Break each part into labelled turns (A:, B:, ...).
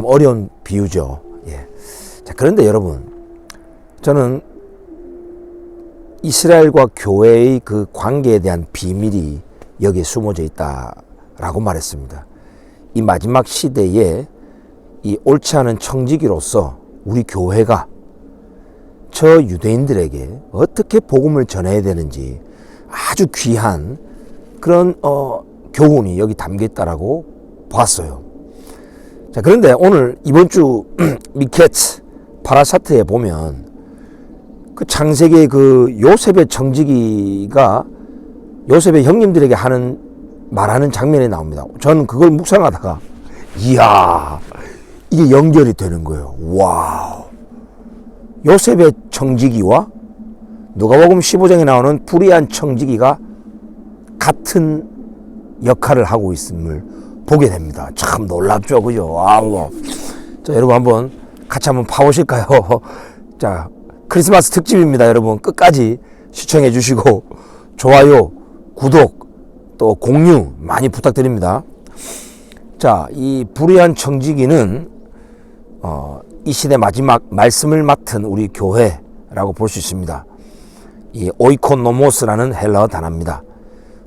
A: 참 어려운 비유죠. 예. 자, 그런데 여러분, 저는 이스라엘과 교회의 그 관계에 대한 비밀이 여기에 숨어져 있다라고 말했습니다. 이 마지막 시대에 이 옳지 않은 청지기로서 우리 교회가 저 유대인들에게 어떻게 복음을 전해야 되는지 아주 귀한 그런 교훈이 여기 담겨 있다라고 봤어요. 자, 그런데 오늘 이번 주 미케츠 파라샤트에 보면 그 창세기의 그 요셉의 청지기가 요셉의 형님들에게 말하는 장면이 나옵니다. 저는 그걸 묵상하다가 이야, 이게 연결이 되는 거예요. 와우. 요셉의 청지기와 누가복음 15장에 나오는 불의한 청지기가 같은 역할을 하고 있음을 보게 됩니다. 참 놀랍죠, 그죠? 와우. 자, 여러분 한번 같이 한번 파보실까요? 자, 크리스마스 특집입니다, 여러분. 끝까지 시청해 주시고 좋아요, 구독, 또 공유 많이 부탁드립니다. 자, 이 불의한 청지기는 이 시대 마지막 말씀을 맡은 우리 교회라고 볼 수 있습니다. 이 오이코노모스라는 헬라어 단어입니다.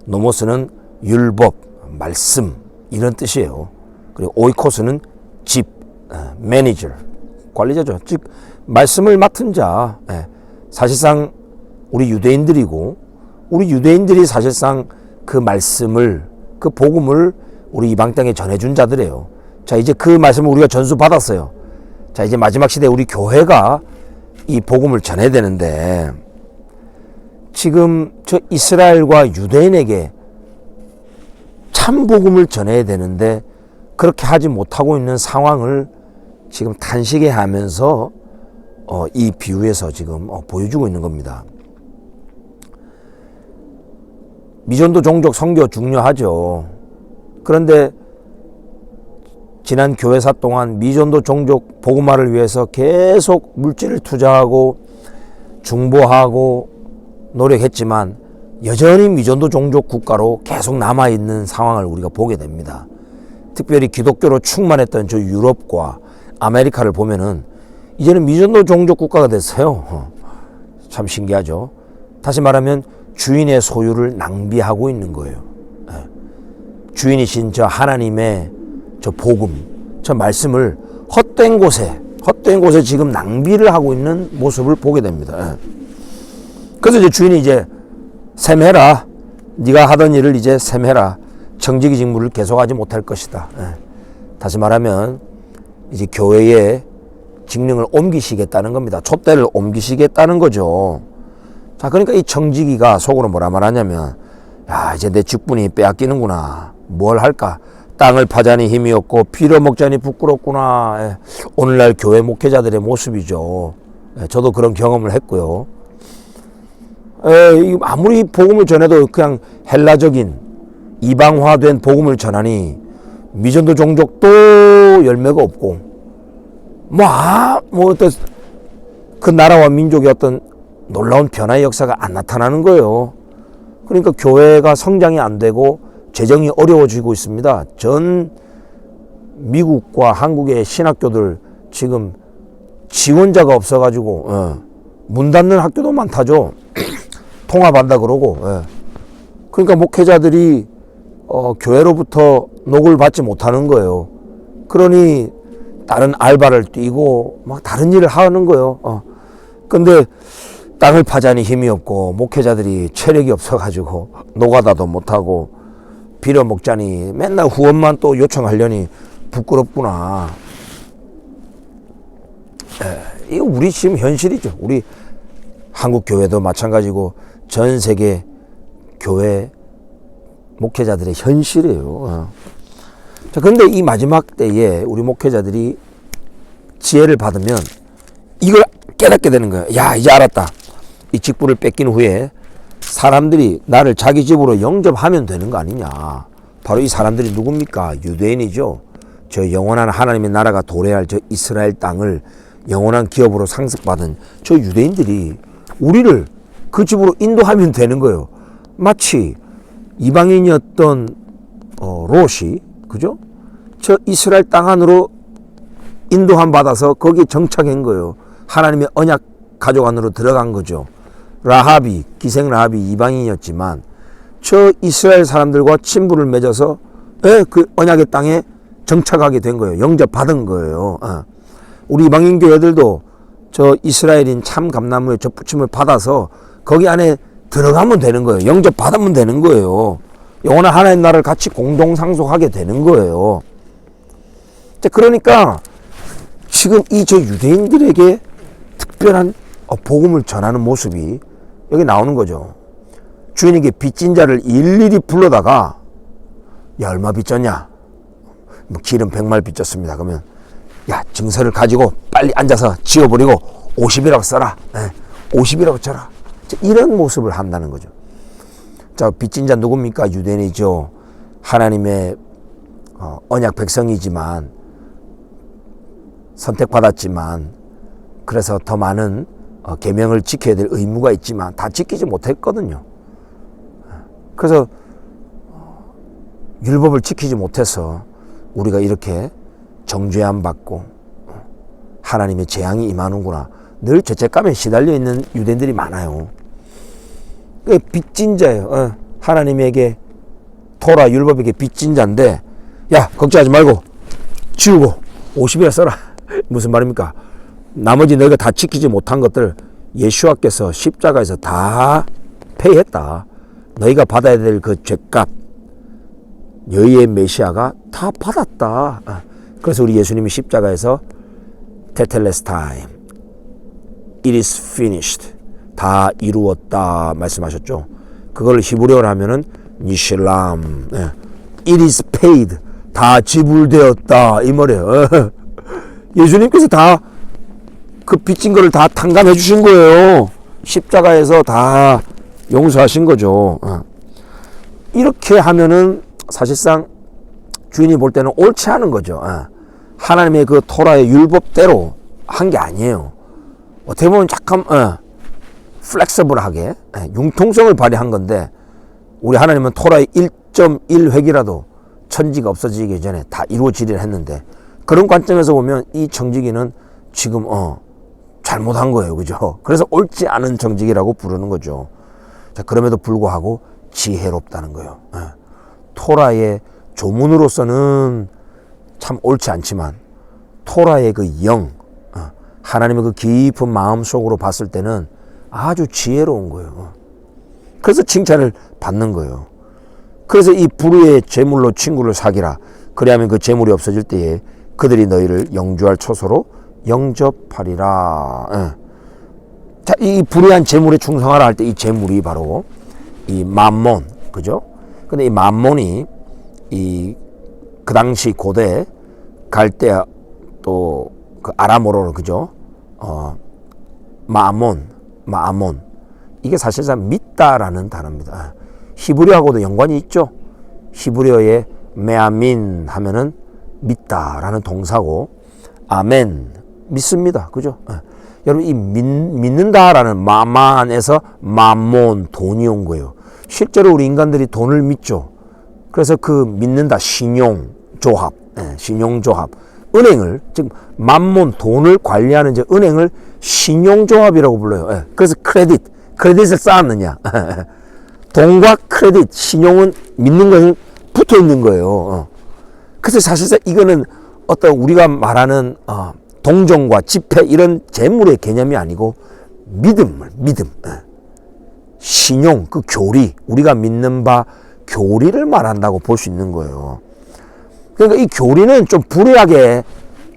A: 노모스는 율법, 말씀 이런 뜻이에요. 그리고 오이코스는 집, 매니저, 관리자죠. 즉 말씀을 맡은 자, 사실상 우리 유대인들이고 우리 유대인들이 사실상 그 말씀을, 그 복음을 우리 이방 땅에 전해준 자들이에요. 자, 이제 그 말씀을 우리가 전수받았어요. 자, 이제 마지막 시대에 우리 교회가 이 복음을 전해야 되는데 지금 저 이스라엘과 유대인에게 참 복음을 전해야 되는데 그렇게 하지 못하고 있는 상황을 지금 탄식해 하면서 이 비유에서 지금 보여주고 있는 겁니다. 미전도 종족 선교 중요하죠. 그런데 지난 교회사 동안 미전도 종족 복음화를 위해서 계속 물질을 투자하고 중보하고 노력했지만 여전히 미전도 종족 국가로 계속 남아있는 상황을 우리가 보게 됩니다. 특별히 기독교로 충만했던 저 유럽과 아메리카를 보면은 이제는 미전도 종족 국가가 됐어요. 참 신기하죠. 다시 말하면 주인의 소유를 낭비하고 있는 거예요. 주인이신 저 하나님의 저 복음, 저 말씀을 헛된 곳에 지금 낭비를 하고 있는 모습을 보게 됩니다. 그래서 이제 주인이 이제 셈해라. 네가 하던 일을 이제 셈해라. 청지기 직무를 계속하지 못할 것이다. 다시 말하면 이제 교회의 직능을 옮기시겠다는 겁니다. 촛대를 옮기시겠다는 거죠. 자, 그러니까 이 청지기가 속으로 뭐라 말하냐면, 야, 이제 내 직분이 빼앗기는구나. 뭘 할까? 땅을 파자니 힘이 없고 빌어먹자니 부끄럽구나. 오늘날 교회 목회자들의 모습이죠. 저도 그런 경험을 했고요. 아무리 복음을 전해도 그냥 헬라적인 이방화된 복음을 전하니 미전도 종족도 열매가 없고 어떤 그 나라와 민족의 어떤 놀라운 변화의 역사가 안 나타나는 거예요. 그러니까 교회가 성장이 안 되고 재정이 어려워지고 있습니다. 전 미국과 한국의 신학교들 지금 지원자가 없어가지고 문 닫는 학교도 많다죠. 통합한다 그러고. 그러니까 목회자들이 교회로부터 녹을 받지 못하는 거예요. 그러니 다른 알바를 뛰고 막 다른 일을 하는 거예요. 근데 땅을 파자니 힘이 없고 목회자들이 체력이 없어가지고 노가다도 못하고 빌어먹자니 맨날 후원만 또 요청하려니 부끄럽구나. 이거 우리 지금 현실이죠. 우리 한국 교회도 마찬가지고 전 세계 교회 목회자들의 현실이에요. 자, 그런데 이 마지막 때에 우리 목회자들이 지혜를 받으면 이걸 깨닫게 되는 거예요. 야, 이제 알았다. 이 직분을 뺏긴 후에 사람들이 나를 자기 집으로 영접하면 되는 거 아니냐. 바로 이 사람들이 누굽니까? 유대인이죠. 저 영원한 하나님의 나라가 도래할 저 이스라엘 땅을 영원한 기업으로 상속받은 저 유대인들이 우리를 그 집으로 인도하면 되는 거예요. 마치 이방인이었던 롯이, 그죠? 저 이스라엘 땅 안으로 인도함 받아서 거기에 정착한 거예요. 하나님의 언약 가족 안으로 들어간 거죠. 라합이, 기생 라합이 이방인이었지만 저 이스라엘 사람들과 친분을 맺어서 그 언약의 땅에 정착하게 된 거예요. 영접받은 거예요. 우리 이방인 교회들도 저 이스라엘인 참 감나무의 접붙임을 받아서 거기 안에 들어가면 되는 거예요. 영접받으면 되는 거예요. 영원한 하나님 나라를 같이 공동 상속하게 되는 거예요. 그러니까 지금 이 저 유대인들에게 특별한 복음을 전하는 모습이 여기 나오는 거죠. 주인에게 빚진 자를 일일이 불러다가 야 얼마 빚졌냐? 뭐 기름 100마리 빚졌습니다. 그러면 야 증서를 가지고 빨리 앉아서 지워버리고 50이라고 써라. 50이라고 쳐라. 이런 모습을 한다는 거죠. 자, 빚진 자 누굽니까? 유대인이죠. 하나님의 언약 백성이지만 선택받았지만 그래서 더 많은 계명을 지켜야 될 의무가 있지만 다 지키지 못했거든요. 그래서 율법을 지키지 못해서 우리가 이렇게 정죄함 받고 하나님의 재앙이 임하는구나. 늘 죄책감에 시달려 있는 유대인들이 많아요. 빚진 자예요. 하나님에게 토라 율법에게 빚진 자인데 야 걱정하지 말고 지우고 50이라 써라. 무슨 말입니까? 나머지 너희가 다 지키지 못한 것들 예수와께서 십자가에서 다 폐했다. 너희가 받아야 될 그 죄값 너희의 메시아가 다 받았다. 그래서 우리 예수님이 십자가에서 테텔레스타임 It is finished 다 이루었다 말씀하셨죠. 그걸 히브리어로 하면은 니실람 It is paid 다 지불되었다 이 말이에요. 예수님께서 다 그 빚진 거를 다 탕감해 주신 거예요. 십자가에서 다 용서하신 거죠. 이렇게 하면은 사실상 주인이 볼 때는 옳지 않은 거죠. 하나님의 그 토라의 율법대로 한 게 아니에요. 어떻게 보면 약간 플렉서블하게 융통성을 발휘한 건데 우리 하나님은 토라의 1.1획이라도 천지가 없어지기 전에 다 이루어지리라 했는데 그런 관점에서 보면 이 청지기는 지금 잘못한 거예요. 그죠? 그래서 옳지 않은 청지기라고 부르는 거죠. 자, 그럼에도 불구하고 지혜롭다는 거예요. 토라의 조문으로서는 참 옳지 않지만 토라의 그 영, 하나님의 그 깊은 마음 속으로 봤을 때는 아주 지혜로운 거예요. 그래서 칭찬을 받는 거예요. 그래서 이 불의의 재물로 친구를 사귀라. 그래야면 그 재물이 없어질 때에 그들이 너희를 영주할 초소로 영접하리라. 자, 이 불의한 재물에 충성하라 할 때 이 재물이 바로 이 맘몬, 그죠? 근데 이 맘몬이 그 당시 고대 갈대아 또 그 아람어로 그죠? 마암몬 이게 사실상 믿다라는 단어입니다. 히브리어하고도 연관이 있죠. 히브리어의 메아민 하면은 믿다라는 동사고 아멘 믿습니다. 그죠? 여러분 이 믿는다라는 마만에서 맘몬 돈이 온 거예요. 실제로 우리 인간들이 돈을 믿죠. 그래서 그 믿는다 신용조합 은행을 즉 맘몬 돈을 관리하는 이제 은행을 신용조합이라고 불러요. 그래서 크레딧을 쌓았느냐 돈과 크레딧 신용은 믿는 것은 붙어 있는 거예요. 그래서 사실상 이거는 어떤 우리가 말하는 동정과 지폐 이런 재물의 개념이 아니고 믿음 신용 그 교리 우리가 믿는 바 교리를 말한다고 볼 수 있는 거예요. 그러니까 이 교리는 좀 불이하게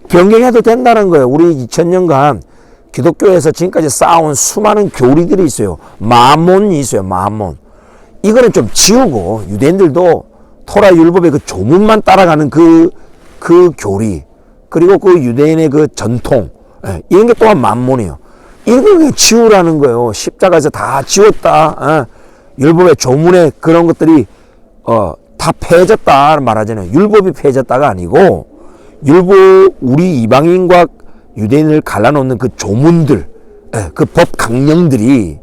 A: 변경해도 된다는 거예요. 우리 2000년간 기독교에서 지금까지 쌓아온 수많은 교리들이 있어요. 마몬이 있어요. 마몬. 이거는 좀 지우고 유대인들도 토라 율법의 그 조문만 따라가는 그 교리 그리고 그 유대인의 그 전통 이런 게 또한 만몬이에요. 이런 거 그냥 지우라는 거예요. 십자가에서 다 지웠다. 율법의 조문에 그런 것들이 다 폐해졌다 말하잖아요. 율법이 폐해졌다가 아니고 율법 우리 이방인과 유대인을 갈라놓는 그 조문들 그 법 강령들이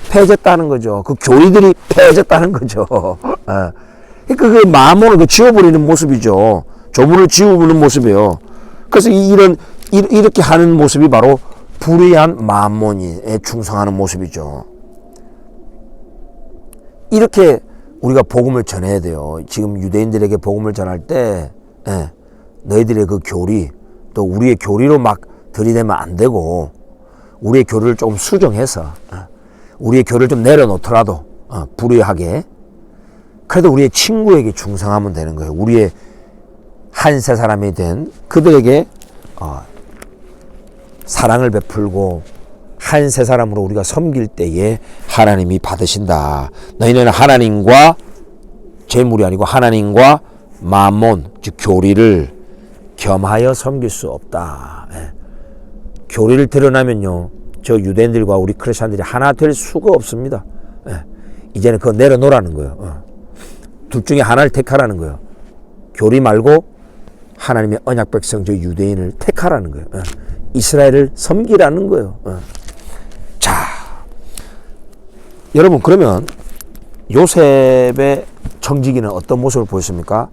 A: 폐해졌다는 거죠. 그 교리들이 폐해졌다는 거죠. 그 마몬을 지워버리는 모습이죠. 조문을 지우는 모습이에요. 그래서 이렇게 하는 모습이 바로 불의한 만몬에 충성하는 모습이죠. 이렇게 우리가 복음을 전해야 돼요. 지금 유대인들에게 복음을 전할 때 너희들의 그 교리, 또 우리의 교리로 막 들이대면 안 되고, 우리의 교리를 조금 수정해서 우리의 교리를 좀 내려놓더라도 불의하게, 그래도 우리의 친구에게 충성하면 되는 거예요. 우리의 한 세 사람이 된 그들에게 사랑을 베풀고 한 세 사람으로 우리가 섬길 때에 하나님이 받으신다. 너희는 하나님과 재물이 아니고 하나님과 만몬, 즉 교리를 겸하여 섬길 수 없다. 교리를 드러나면요, 저 유대인들과 우리 크리스천들이 하나 될 수가 없습니다. 이제는 그거 내려놓으라는 거예요. 둘 중에 하나를 택하라는 거예요. 교리 말고 하나님의 언약 백성 저 유대인을 택하라는 거예요. 이스라엘을 섬기라는 거예요. 자, 여러분, 그러면 요셉의 청지기는 어떤 모습을 보였습니까?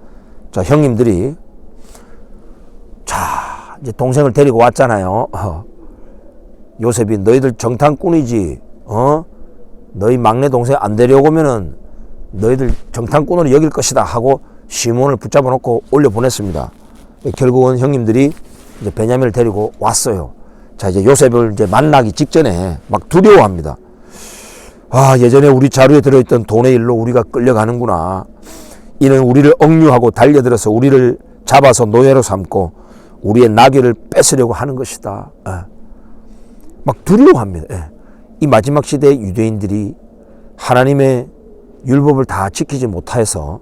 A: 자, 형님들이 자 이제 동생을 데리고 왔잖아요. 요셉이 너희들 정탐꾼이지, 너희 막내 동생 안 데려오면은 너희들 정탐꾼으로 여길 것이다 하고 시몬을 붙잡아 놓고 올려 보냈습니다. 결국은 형님들이 이제 베냐민을 데리고 왔어요. 자, 이제 요셉을 이제 만나기 직전에 막 두려워합니다. 아, 예전에 우리 자루에 들어있던 돈의 일로 우리가 끌려가는구나. 이는 우리를 억류하고 달려들어서 우리를 잡아서 노예로 삼고 우리의 나귀를 뺏으려고 하는 것이다. 막 두려워합니다. 이 마지막 시대의 유대인들이 하나님의 율법을 다 지키지 못해서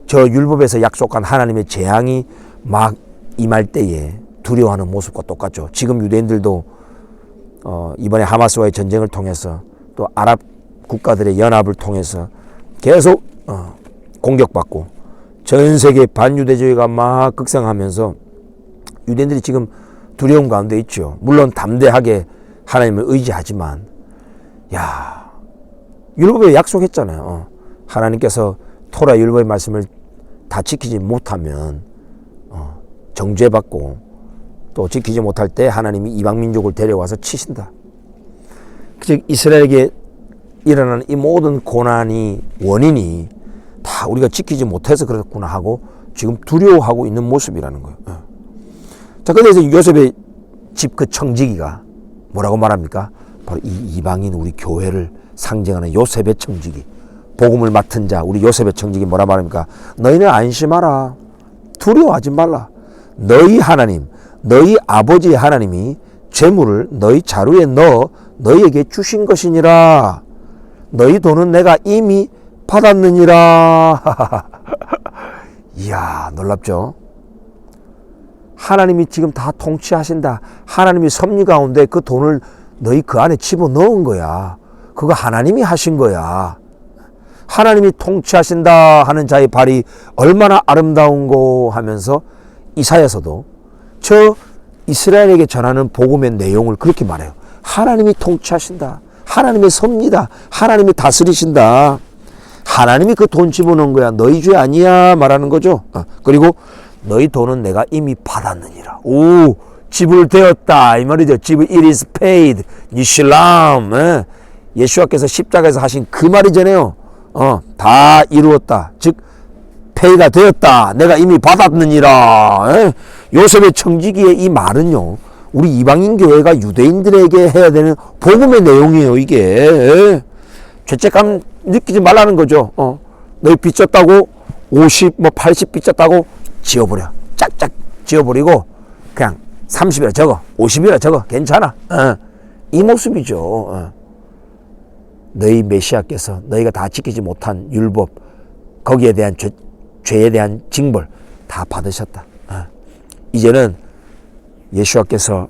A: 저 율법에서 약속한 하나님의 재앙이 막 임할 때에 두려워하는 모습과 똑같죠. 지금 유대인들도 이번에 하마스와의 전쟁을 통해서 또 아랍 국가들의 연합을 통해서 계속 공격받고 전 세계 반유대주의가 막 극성하면서 유대인들이 지금 두려움 가운데 있죠. 물론 담대하게 하나님을 의지하지만, 야, 율법에 약속했잖아요. 하나님께서 토라 율법의 말씀을 다 지키지 못하면 정죄받고, 또 지키지 못할 때 하나님이 이방민족을 데려와서 치신다. 즉 이스라엘에게 일어나는 이 모든 고난이 원인이 다 우리가 지키지 못해서 그렇구나 하고 지금 두려워하고 있는 모습이라는 거예요. 자, 그래서 요셉의 집 그 청지기가 뭐라고 말합니까? 바로 이 이방인 우리 교회를 상징하는 요셉의 청지기, 복음을 맡은 자 우리 요셉의 청지기 뭐라 말합니까? 너희는 안심하라, 두려워하지 말라. 너희 하나님, 너희 아버지의 하나님이 재물을 너희 자루에 넣어 너희에게 주신 것이니라. 너희 돈은 내가 이미 받았느니라. 이야, 놀랍죠? 하나님이 지금 다 통치하신다. 하나님이 섭리 가운데 그 돈을 너희 그 안에 집어넣은 거야. 그거 하나님이 하신 거야. 하나님이 통치하신다 하는 자의 발이 얼마나 아름다운고 하면서 이사야서도 저 이스라엘에게 전하는 복음의 내용을 그렇게 말해요. 하나님이 통치하신다. 하나님의 섭리다. 하나님이 다스리신다. 하나님이 그 돈 집어넣은 거야. 너희 죄 아니야 말하는 거죠. 그리고 너희 돈은 내가 이미 받았느니라. 오, 지불되었다 이 말이죠. 지불, it is paid. 니실람. 예수와께서 십자가에서 하신 그 말이잖아요. 다 이루었다. 즉 페이가 되었다. 내가 이미 받았느니라. 요셉의 청지기의 이 말은요, 우리 이방인 교회가 유대인들에게 해야 되는 복음의 내용이에요. 이게 죄책감 느끼지 말라는 거죠. 너희 빚졌다고 50, 80 빚졌다고 지워버려. 짝짝 지워버리고 그냥 30이라 적어, 50이라 적어, 괜찮아. 이 모습이죠. 너희 메시아께서 너희가 다 지키지 못한 율법, 거기에 대한 죄에 대한 징벌 다 받으셨다. 이제는 예수와께서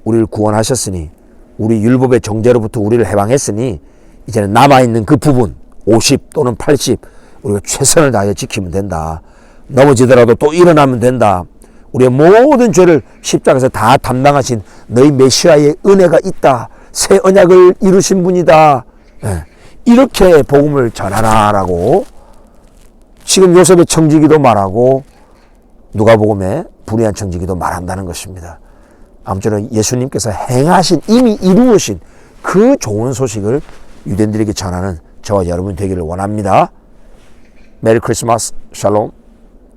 A: 우리를 구원하셨으니, 우리 율법의 정죄로부터 우리를 해방했으니 이제는 남아있는 그 부분 50 또는 80 우리가 최선을 다해 지키면 된다. 넘어지더라도 또 일어나면 된다. 우리의 모든 죄를 십자가에서 다 담당하신 너희 메시아의 은혜가 있다. 새 언약을 이루신 분이다. 이렇게 복음을 전하라라고 지금 요셉의 청지기도 말하고 누가복음에 불의한 청지기도 말한다는 것입니다. 아무쪼록 예수님께서 행하신, 이미 이루으신 그 좋은 소식을 유대인들에게 전하는 저와 여러분 되기를 원합니다. 메리 크리스마스. 샬롬.